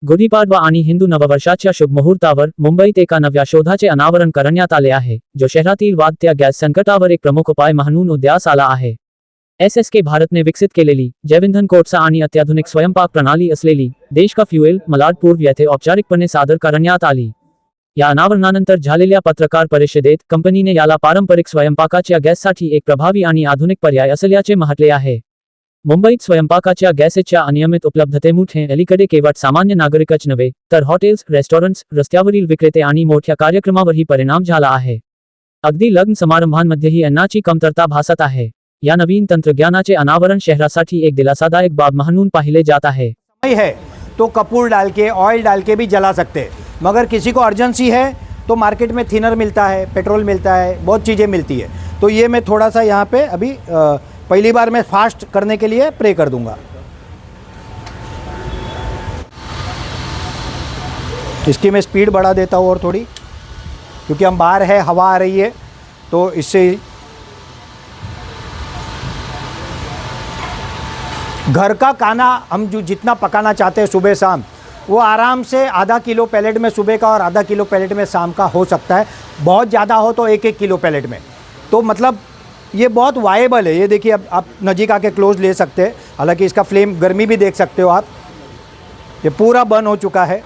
गुढीपाडवा आणि हिंदू नववर्षाच्या शुभ मुहूर्तावर मुंबईत एका नव्या शोधाचे अनावरण करण्यात आले आहे, जो शहरातील वाढत्या गॅस संकटावर एक प्रमुख उपाय म्हणून उदयास आला आहे. SSK भारतने विकसित केलेली जैवइंधन कोळसा आणि अत्याधुनिक स्वयंपाक प्रणाली असलेली देश का फ्युएल मलाड पूर्व येथे औपचारिकपणे सादर करण्यात आली. या अनावरणानंतर झालेल्या पत्रकार परिषदेत कंपनीने याला पारंपरिक स्वयंपाकाच्या गॅससाठी एक प्रभावी आणि आधुनिक पर्याय असल्याचे म्हटले आहे. मुंबईत स्वयंपाकाच्या गॅसच्या अनियमित उपलब्धतेमुळे अलीकडे केवळ सामान्य नागरिकच नव्हे तर हॉटेल्स, रेस्टॉरंट्स, रस्त्यावरील विक्रेते आणि मोठ्या कार्यक्रमावरही परिणाम झाला आहे. अगदी लग्न समारंभांमध्येही अन्नाची कमतरता भासत आहे. या नवीन तंत्रज्ञानाचे अनावरण शहरासाठी एक दिलासादायक बाब म्हणून पाहिले जात आहे. है तो कपूर डाल के, ऑयल डाल के भी जला सकते हैं, मगर किसी को अर्जेंसी है तो मार्केट में थिनर मिलता है, पेट्रोल मिलता है, बहुत चीज़ें मिलती है. तो ये मैं थोड़ा सा यहाँ पे अभी पहली बार मैं फास्ट करने के लिए प्रे कर दूंगा. इसकी मैं स्पीड बढ़ा देता हूँ और थोड़ी, क्योंकि हम बाहर है, हवा आ रही है, तो इससे घर का खाना हम जो जितना पकाना चाहते हैं सुबह शाम, वो आराम से आधा किलो पैलेट में सुबह का और आधा किलो पैलेट में शाम का हो सकता है. बहुत ज़्यादा हो तो 1-1 किलो पैलेट में. तो मतलब ये बहुत वायबल है. ये देखिए, अब आप नज़दीक आके क्लोज ले सकते हैं. हालांकि इसका फ्लेम गर्मी भी देख सकते हो आप. ये पूरा बर्न हो चुका है.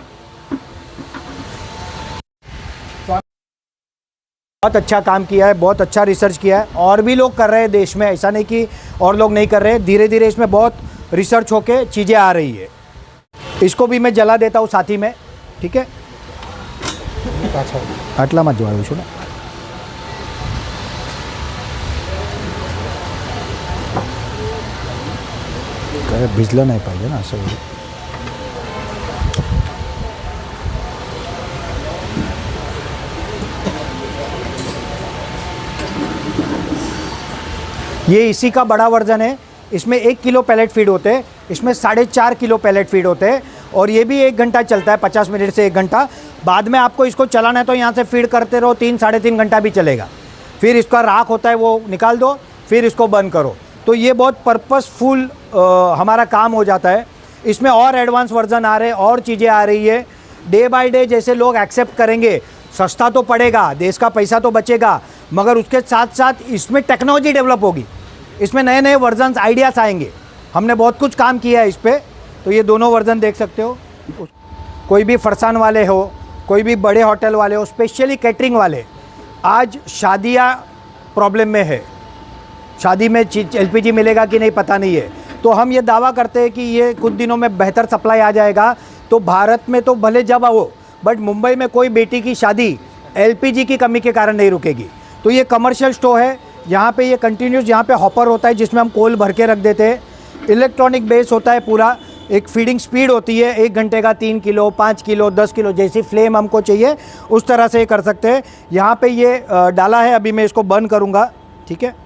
बहुत अच्छा काम किया है, बहुत अच्छा रिसर्च किया है. और भी लोग कर रहे हैं देश में, ऐसा नहीं कि और लोग नहीं कर रहे. धीरे धीरे इसमें बहुत रिसर्च होके चीज़ें आ रही है. इसको भी मैं जला देता हूँ साथी में, ठीक है. आटला मत ज्वाळू છું ને. काय भिजलं नाही पाहिजे ना असं. ये इसी का बड़ा वर्जन है. इसमें 1 किलो पैलेट फीड होते हैं, इसमें 4.5 किलो पैलेट फीड होते हैं. और ये भी 1 घंटा चलता है, 50 मिनट से 1 घंटा. बाद में आपको इसको चलाना है तो यहाँ से फीड करते रहो, 3-3.5 घंटा भी चलेगा. फिर इसका राख होता है वो निकाल दो, फिर इसको बंद करो. तो ये बहुत पर्पसफुल हमारा काम हो जाता है. इसमें और एडवांस वर्जन आ रहे हैं, और चीज़ें आ रही है. डे बाय डे जैसे लोग एक्सेप्ट करेंगे, सस्ता तो पड़ेगा, देश का पैसा तो बचेगा, मगर उसके साथ साथ इसमें टेक्नोलॉजी डेवलप होगी. इसमें नए नए वर्जन्स, आइडियाज़ आएंगे. हमने बहुत कुछ काम किया है इस पर. तो ये दोनों वर्जन देख सकते हो. कोई भी फरसान वाले हो, कोई भी बड़े होटल वाले हो, स्पेशली कैटरिंग वाले, आज शादियाँ प्रॉब्लम में है. शादी में LPG मिलेगा कि नहीं पता नहीं है. तो हम ये दावा करते हैं कि ये कुछ दिनों में बेहतर सप्लाई आ जाएगा. तो भारत में तो भले जब हो, बट मुंबई में कोई बेटी की शादी LPG की कमी के कारण नहीं रुकेगी. तो ये कमर्शियल स्टोव है. यहाँ पे ये कंटिन्यूस, यहाँ पे हॉपर होता है जिसमें हम कोल भर के रख देते हैं. इलेक्ट्रॉनिक बेस होता है पूरा. एक फीडिंग स्पीड होती है 1 घंटे का 3 किलो, 5 किलो, 10 किलो, जैसी फ्लेम हमको चाहिए उस तरह से ये कर सकते हैं. यहाँ पे ये डाला है, अभी मैं इसको बंद करूँगा, ठीक है.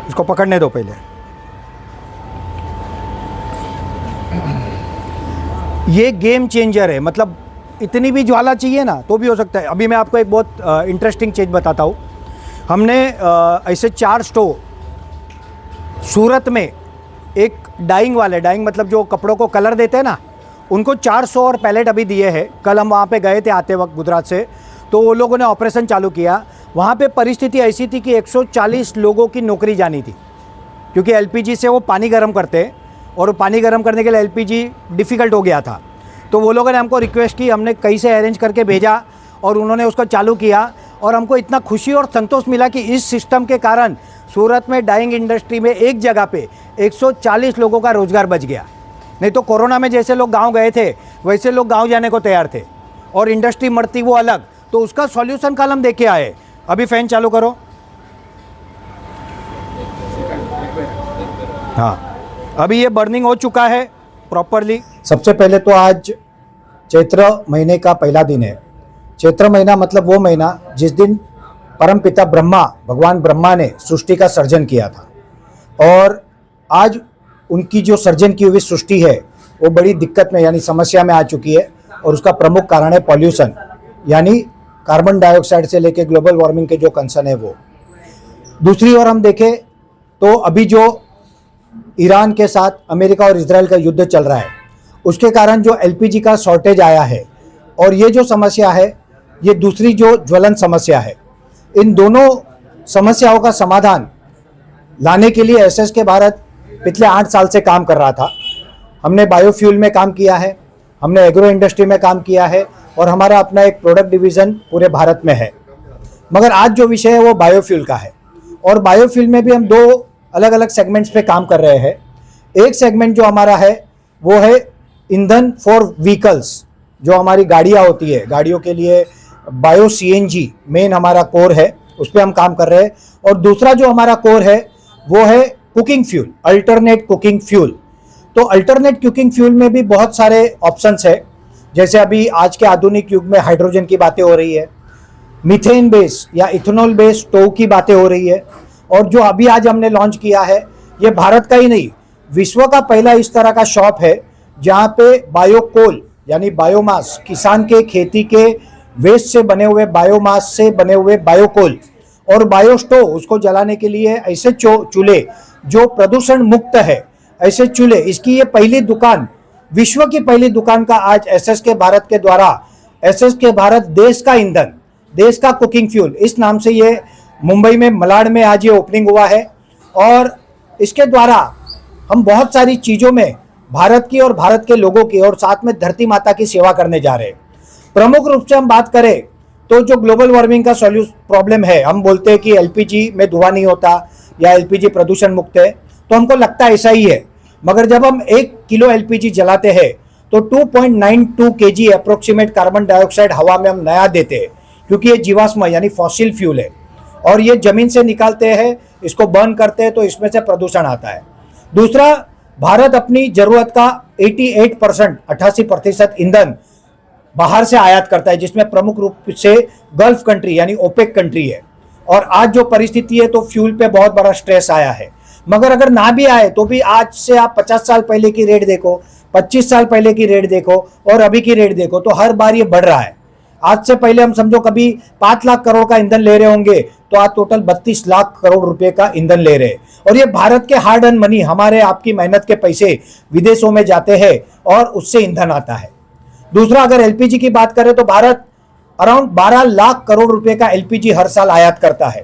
इसको पकड़ने दो पहले. ये गेम चेंजर है. मतलब इतनी भी ज्वाला चाहिए ना तो भी हो सकता है. अभी मैं आपको एक बहुत इंटरेस्टिंग चीज़ बताता हूँ. हमने ऐसे 4 स्टोव सूरत में, एक डाइंग वाले, डाइंग मतलब जो कपड़ों को कलर देते हैं ना, उनको 400 और पैलेट अभी दिए हैं. कल हम वहाँ पे गए थे आते वक्त गुजरात से. तो वो लोगों ने ऑपरेशन चालू किया. वहाँ पे परिस्थिति ऐसी थी कि 140 लोगों की नौकरी जानी थी, क्योंकि LPG से वो पानी गर्म करते हैं और पानी गर्म करने के लिए LPG डिफ़िकल्ट हो गया था. तो वो लोगों ने हमको रिक्वेस्ट की, हमने कहीं से अरेंज करके भेजा और उन्होंने उसको चालू किया. और हमको इतना खुशी और संतोष मिला कि इस सिस्टम के कारण सूरत में डाइंग इंडस्ट्री में एक जगह पे 140 लोगों का रोज़गार बच गया. नहीं तो कोरोना में जैसे लोग गांव गए थे वैसे लोग गांव जाने को तैयार थे और इंडस्ट्री मरती वो अलग. तो उसका सॉल्यूशन कल हम देके आए. अभी फ़ैन चालू करो. हाँ, अभी ये बर्निंग हो चुका है प्रॉपरली. सबसे पहले तो आज चैत्र महीने का पहला दिन है. चैत्र महीना मतलब वो महीना जिस दिन परमपिता ब्रह्मा, भगवान ब्रह्मा ने सृष्टि का सर्जन किया था. और आज उनकी जो सर्जन की हुई सृष्टि है वो बड़ी दिक्कत में, यानी समस्या में आ चुकी है. और उसका प्रमुख कारण है पॉल्यूशन, यानी कार्बन डाइऑक्साइड से लेके ग्लोबल वार्मिंग के जो कंसर्न है वो. दूसरी ओर हम देखें तो अभी जो ईरान के साथ अमेरिका और इजराइल का युद्ध चल रहा है, उसके कारण जो एलपीजी का शॉर्टेज आया है और ये जो समस्या है, ये दूसरी जो ज्वलन समस्या है, इन दोनों समस्याओं का समाधान लाने के लिए एसएसके भारत पिछले 8 साल से काम कर रहा था। हमने बायोफ्यूल में काम किया है, हमने एग्रो इंडस्ट्री में काम किया है और हमारा अपना एक प्रोडक्ट डिवीज़न पूरे भारत में है। मगर आज जो विषय है वो बायोफ्यूल का है और बायोफ्यूल में भी हम 2 अलग अलग सेगमेंट्स पे काम कर रहे हैं। एक सेगमेंट जो हमारा है वो है ईंधन फॉर व्हीकल्स, जो हमारी गाड़ियाँ होती है, गाड़ियों के लिए बायो सीएनजी मेन हमारा कोर है, उस पर हम काम कर रहे हैं। और दूसरा जो हमारा कोर है वो है cooking fuel, alternate cooking fuel. तो अल्टरनेट कुकिंग फ्यूल में भी बहुत सारे ऑप्शंस है, जैसे अभी आज के आधुनिक युग में हाइड्रोजन की बातें हो रही है, मीथेन बेस या इथेनॉल बेस स्टोव की बातें हो रही है। और जो अभी आज हमने लॉन्च किया है, ये भारत का ही नहीं, विश्व का पहला इस तरह का शॉप है जहाँ पे बायोकोल यानी बायोमास, किसान के खेती के वेस्ट से बने हुए बायोमास से बने हुए बायोकोल और बायोस्टोव, उसको जलाने के लिए ऐसे चूल्हे जो प्रदूषण मुक्त है, ऐसे चूल्हे, इसकी ये पहली दुकान, विश्व की पहली दुकान का आज एसएसके भारत के द्वारा, एसएसके भारत देश का ईंधन, देश का कुकिंग फ्यूल, इस नाम से ये मुंबई में मलाड में आज ये ओपनिंग हुआ है। और इसके द्वारा हम बहुत सारी चीज़ों में भारत की और भारत के लोगों की और साथ में धरती माता की सेवा करने जा रहे हैं। प्रमुख रूप से हम बात करें तो जो ग्लोबल वार्मिंग का प्रॉब्लम है, हम बोलते हैं कि एलपीजी में धुआं नहीं होता या एलपीजी प्रदूषण मुक्त है, तो हमको लगता है ऐसा ही है। मगर जब हम 1 किलो एलपीजी जलाते हैं तो 2.92 kg अप्रोक्सीमेट कार्बन डाइऑक्साइड हवा में हम नया देते हैं, क्योंकि ये जीवाश्म यानी फॉसिल फ्यूल है और ये जमीन से निकालते हैं, इसको बर्न करते हैं तो इसमें से प्रदूषण आता है। दूसरा, भारत अपनी जरूरत का 88% ईंधन बाहर से आयात करता है, जिसमें प्रमुख रूप से गल्फ कंट्री यानी ओपेक कंट्री है। और आज जो परिस्थिति है तो फ्यूल पे बहुत बड़ा स्ट्रेस आया है। मगर अगर ना भी आए तो भी आज से आप 50 साल पहले की रेट देखो, 25 साल पहले की रेट देखो और अभी की रेट देखो, तो हर बार ये बढ़ रहा है। आज से पहले हम समझो कभी 5 लाख करोड़ का ईंधन ले रहे होंगे, तो आज टोटल 32 लाख करोड़ रुपए का ईंधन ले रहे हैं। और ये भारत के हार्ड अर्न मनी, हमारे आपकी मेहनत के पैसे विदेशों में जाते हैं और उससे ईंधन आता है। दूसरा, अगर एलपीजी की बात करें तो भारत अराउंड 12 लाख करोड़ रुपए का एलपीजी हर साल आयात करता है।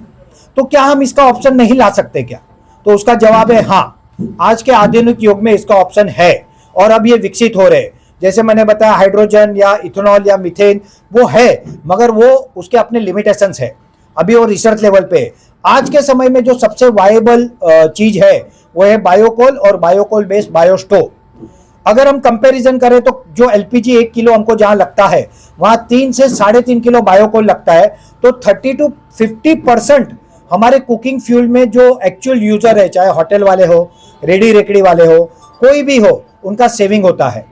तो क्या हम इसका ऑप्शन नहीं ला सकते क्या? तो उसका जवाब है हाँ, आज के आधुनिक युग में इसका ऑप्शन है और अब ये विकसित हो रहे हैं। जैसे मैंने बताया, हाइड्रोजन या इथेनॉल या मीथेन वो है, मगर वो उसके अपने लिमिटेशंस है, अभी वो रिसर्च लेवल पे है। आज के समय में जो सबसे वायबल चीज है वो है बायोकोल और बायोकोल बेस्ड बायोस्टोव। अगर हम कंपैरिजन करें तो जो एलपीजी 1 किलो हमको जहां लगता है वहां 3 से 3.5 किलो बायोकोल लगता है, तो 30 to 50% हमारे कुकिंग फ्यूल में जो एक्चुअल यूजर है, चाहे होटल वाले हो, रेडी रेकड़ी वाले हो, कोई भी हो, उनका सेविंग होता है।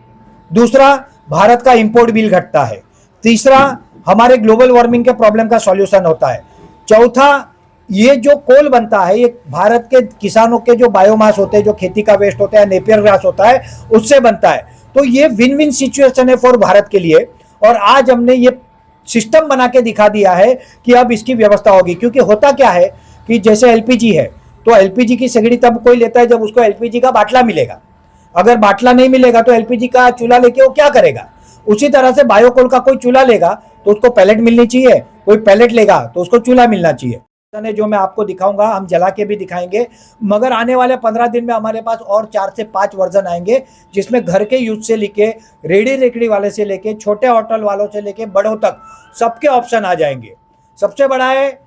दूसरा, भारत का इंपोर्ट बिल घटता है। तीसरा, हमारे ग्लोबल वार्मिंग के प्रॉब्लम का सॉल्यूशन होता है। चौथा, ये जो कोल बनता है ये भारत के किसानों के जो बायोमास होते हैं, जो खेती का वेस्ट होता है, नेपियर ग्रास होता है, उससे बनता है। तो ये विन विन सिचुएशन है फॉर भारत के लिए। और आज हमने ये सिस्टम बना के दिखा दिया है कि अब इसकी व्यवस्था होगी। क्योंकि होता क्या है कि जैसे एलपीजी है तो एलपीजी की सिगड़ी तब कोई लेता है जब उसको एलपीजी का बाटला मिलेगा। अगर बाटला नहीं मिलेगा तो एलपीजी का चूल्हा लेके वो क्या करेगा? उसी तरह से बायोकोल का कोई चूल्हा लेगा तो उसको पैलेट मिलनी चाहिए, कोई पैलेट लेगा तो उसको चूल्हा मिलना चाहिए। जो मैं आपको दिखाऊंगा, हम जला के भी दिखाएंगे, मगर आने वाले 15 दिन में हमारे पास और 4 से 5 वर्जन आएंगे, जिसमें घर के यूज से लेके रेडी रेकड़ी वाले से लेके छोटे होटल वालों से लेके बड़ों तक सबके ऑप्शन आ जाएंगे। सबसे बड़ा है,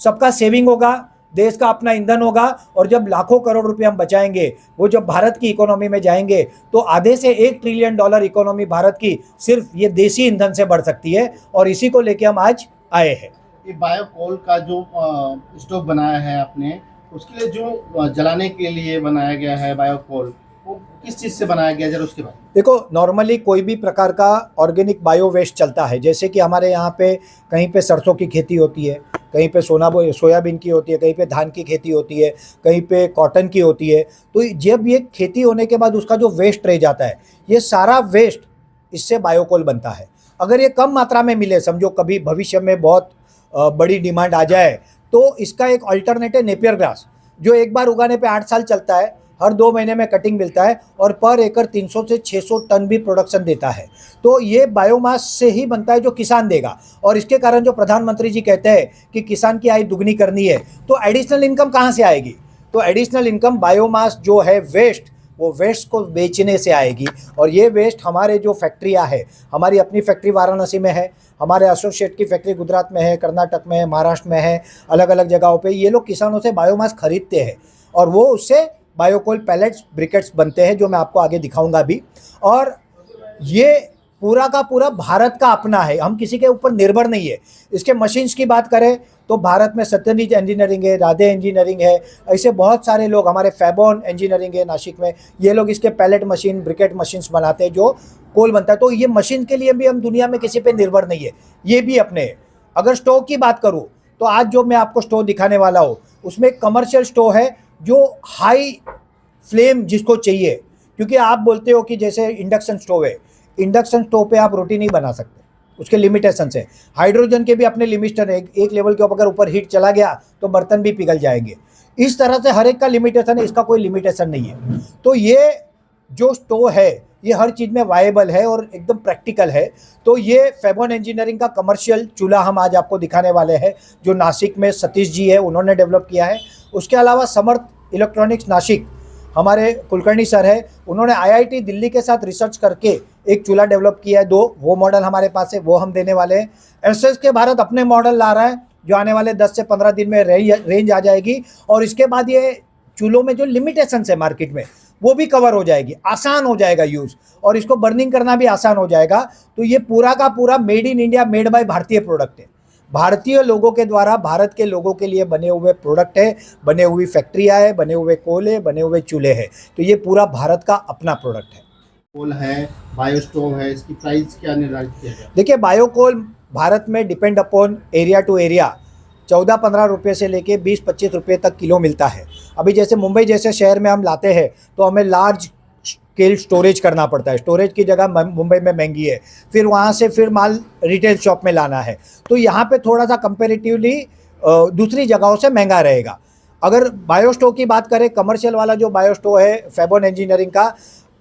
सबका सेविंग होगा, देश का अपना ईंधन होगा। और जब लाखों करोड़ रुपए हम बचाएंगे, वो जब भारत की इकोनॉमी में जाएंगे तो आधे से $1 ट्रिलियन इकोनॉमी भारत की सिर्फ ये देसी ईंधन से बढ़ सकती है। और इसी को लेके हम आज आए हैं। ये बायोकोल का जो स्टोव बनाया है आपने, उसके लिए जो जलाने के लिए बनाया गया है बायोकोल, वो किस चीज़ से बनाया गया, जरा उसके बारे में। देखो, नॉर्मली कोई भी प्रकार का ऑर्गेनिक बायो वेस्ट चलता है। जैसे कि हमारे यहाँ पे कहीं पे सरसों की खेती होती है, कहीं पे सोयाबीन की होती है, कहीं पे धान की खेती होती है, कहीं पे कॉटन की होती है। तो जब ये खेती होने के बाद उसका जो वेस्ट रह जाता है, ये सारा वेस्ट इससे बायोकोल बनता है। अगर ये कम मात्रा में मिले, समझो कभी भविष्य में बहुत बड़ी डिमांड आ जाए, तो इसका एक अल्टरनेट है नेपियर ग्रास, जो एक बार उगाने पे 8 साल चलता है। हर 2 महीने में कटिंग मिलता है और पर एकड़ 300 से 600 टन भी प्रोडक्शन देता है। तो ये बायोमास से ही बनता है जो किसान देगा, और इसके कारण जो प्रधानमंत्री जी कहते हैं कि किसान की आय दुगनी करनी है, तो एडिशनल इनकम कहाँ से आएगी? तो एडिशनल इनकम बायोमास जो है वेस्ट, वो वेस्ट को बेचने से आएगी। और ये वेस्ट हमारे जो फैक्ट्रियाँ है, हमारी अपनी फैक्ट्री वाराणसी में है, हमारे एसोसिएट की फैक्ट्री गुजरात में है, कर्नाटक में है, महाराष्ट्र में है, अलग अलग जगहों पे ये लोग किसानों से बायोमास खरीदते हैं और वो उससे बायोकोल पैलेट्स ब्रिकेट्स बनते हैं, जो मैं आपको आगे दिखाऊंगा भी। और ये पूरा का पूरा भारत का अपना है, हम किसी के ऊपर निर्भर नहीं है। इसके मशीन्स की बात करें तो भारत में सत्यनिज इंजीनियरिंग है, राधे इंजीनियरिंग है, ऐसे बहुत सारे लोग, हमारे फैबॉन इंजीनियरिंग है नासिक में, ये लोग इसके पैलेट मशीन ब्रिकेट मशीन्स बनाते हैं जो कोल बनता है। तो ये मशीन के लिए भी हम दुनिया में किसी पे निर्भर नहीं है, ये भी अपने है। अगर स्टोव की बात करूँ तो आज जो मैं आपको स्टोव दिखाने वाला हूँ उसमें एक कमर्शियल स्टोव है जो हाई फ्लेम जिसको चाहिए, क्योंकि आप बोलते हो कि जैसे इंडक्शन स्टोव है, इंडक्शन स्टोव पे आप रोटी नहीं बना सकते, उसके लिमिटेशंस है। हाइड्रोजन के भी अपने लिमिटेशन है, एक लेवल के अगर ऊपर हीट चला गया तो बर्तन भी पिघल जाएंगे। इस तरह से हर एक का लिमिटेशन है, इसका कोई लिमिटेशन नहीं है। तो ये जो स्टोव है ये हर चीज़ में वायबल है और एकदम प्रैक्टिकल है। तो ये फैबॉन इंजीनियरिंग का कमर्शियल चूल्हा हम आज आपको दिखाने वाले हैं, जो नासिक में सतीश जी है उन्होंने डेवलप किया है। उसके अलावा समर्थ इलेक्ट्रॉनिक्स नासिक हमारे कुलकर्णी सर है, उन्होंने आईआईटी दिल्ली के साथ रिसर्च करके एक चूल्हा डेवलप किया है, 2 वो मॉडल हमारे पास है, वो हम देने वाले हैं। एसएस के भारत अपने मॉडल ला रहा है जो आने वाले 10 से 15 दिन में रेंज आ जाएगी, और इसके बाद ये चूल्हों में जो लिमिटेशंस है मार्केट में वो भी कवर हो जाएगी, आसान हो जाएगा यूज़, और इसको बर्निंग करना भी आसान हो जाएगा। तो ये पूरा का पूरा made in India, made by भारतीय प्रोडक्ट है, भारतीय लोगों के द्वारा भारत के लोगों के लिए बने हुए प्रोडक्ट है, बने हुई फैक्ट्रियाँ है, बने हुए कोले, बने हुए चूल्हे हैं। तो ये पूरा भारत का अपना प्रोडक्ट है। कोल है, बायो स्टोव है, इसकी प्राइस क्या निर्धारित किया गया? देखिए, बायोकोल भारत में depend upon area to area 14-15 रुपये से लेके 20-25 रुपये तक किलो मिलता है। अभी जैसे मुंबई जैसे शहर में हम लाते हैं तो हमें लार्ज स्केल स्टोरेज करना पड़ता है, स्टोरेज की जगह मुंबई में महंगी है, फिर वहाँ से फिर माल रिटेल शॉप में लाना है, तो यहाँ पे थोड़ा सा कंपेरेटिवली दूसरी जगहों से महंगा रहेगा। अगर बायो स्टोव की बात करें, कमर्शियल वाला जो बायो स्टोव है फैबॉन इंजीनियरिंग का,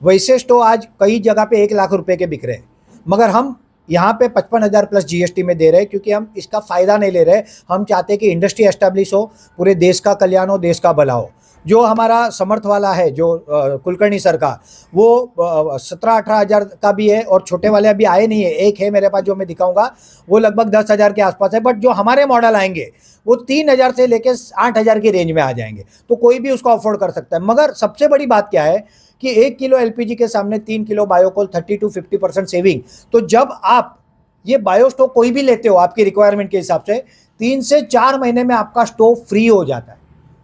वैसे स्टोव आज कई जगह पे 1 लाख रुपए के बिक रहे हैं, मगर हम यहाँ पे 55,000 प्लस जीएसटी में दे रहे हैं, क्योंकि हम इसका फ़ायदा नहीं ले रहे। हम चाहते हैं कि इंडस्ट्री एस्टेब्लिश हो, पूरे देश का कल्याण हो, देश का भला हो। जो हमारा समर्थ वाला है जो कुलकर्णी सर का, वो 17-18 हज़ार का भी है, और छोटे वाले अभी आए नहीं है, एक है मेरे पास जो मैं दिखाऊंगा, वो लगभग 10,000 के आसपास है। बट जो हमारे मॉडल आएंगे वो 3,000 से लेकर 8,000 की रेंज में आ जाएंगे, तो कोई भी उसको अफोर्ड कर सकता है। मगर सबसे बड़ी बात क्या है कि 1 किलो एलपीजी के सामने 3 किलो बायोकोल, 30 to 50% सेविंग। तो जब आप ये बायो स्टोव कोई भी लेते हो आपकी रिक्वायरमेंट के हिसाब से, 3 से 4 महीने में आपका स्टोव फ्री हो जाता है,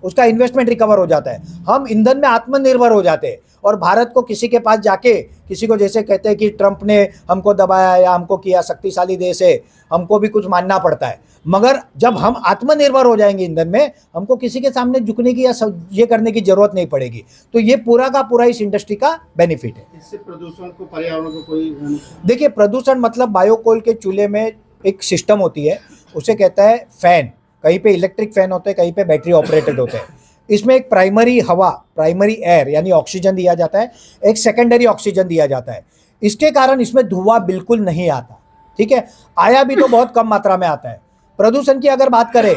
उसका इन्वेस्टमेंट रिकवर हो जाता है। हम ईंधन में आत्मनिर्भर हो जाते हैं, और भारत को किसी के पास जाके, किसी को जैसे कहते हैं कि ट्रंप ने हमको दबाया या हमको किया, शक्तिशाली देश है, हमको भी कुछ मानना पड़ता है। मगर जब हम आत्मनिर्भर हो जाएंगे ईंधन में, हमको किसी के सामने झुकने की या ये करने की जरूरत नहीं पड़ेगी। तो ये पूरा का पूरा इस इंडस्ट्री का बेनिफिट है। इससे प्रदूषण को, पर्यावरण को कोई? देखिए, प्रदूषण मतलब बायोकोल के चूल्हे में एक सिस्टम होती है, उसे कहता है फैन। कहीं पे इलेक्ट्रिक फैन होते हैं, कहीं पे बैटरी ऑपरेटेड होते हैं। इसमें एक प्राइमरी हवा, प्राइमरी एयर यानी ऑक्सीजन दिया जाता है, एक सेकेंडरी ऑक्सीजन दिया जाता है। इसके कारण इसमें धुआं बिल्कुल नहीं आता, ठीक है, आया भी तो बहुत कम मात्रा में आता है। प्रदूषण की अगर बात करें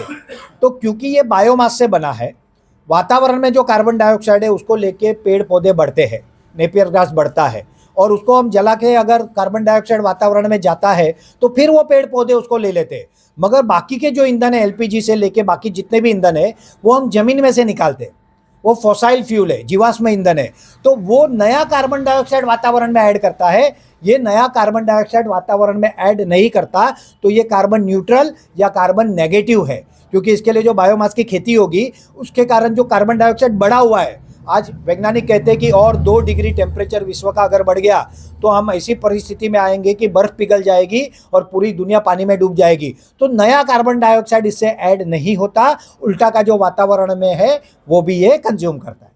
तो क्योंकि ये बायोमास से बना है, वातावरण में जो कार्बन डाइऑक्साइड है उसको लेके पेड़ पौधे बढ़ते हैं, नेपियर ग्रास बढ़ता है, और उसको हम जला के अगर कार्बन डाइऑक्साइड वातावरण में जाता है तो फिर वो पेड़ पौधे उसको ले लेते हैं। मगर बाकी के जो ईंधन है, एलपीजी से लेके बाकी जितने भी ईंधन है, वो हम जमीन में से निकालते हैं, वो फॉसाइल फ्यूल है, जीवाश्म ईंधन है। तो वो नया कार्बन डाइऑक्साइड वातावरण में ऐड करता है, ये नया कार्बन डाइऑक्साइड वातावरण में ऐड नहीं करता। तो ये कार्बन न्यूट्रल या कार्बन नेगेटिव है, क्योंकि इसके लिए जो बायोमास की खेती होगी उसके कारण जो कार्बन डाइऑक्साइड बढ़ा हुआ है, आज वैज्ञानिक कहते हैं कि और 2 डिग्री टेम्परेचर विश्व का अगर बढ़ गया तो हम ऐसी परिस्थिति में आएंगे कि बर्फ पिघल जाएगी और पूरी दुनिया पानी में डूब जाएगी। तो नया कार्बन डाइऑक्साइड इससे ऐड नहीं होता, उल्टा का जो वातावरण में है वो भी ये कंज्यूम करता है।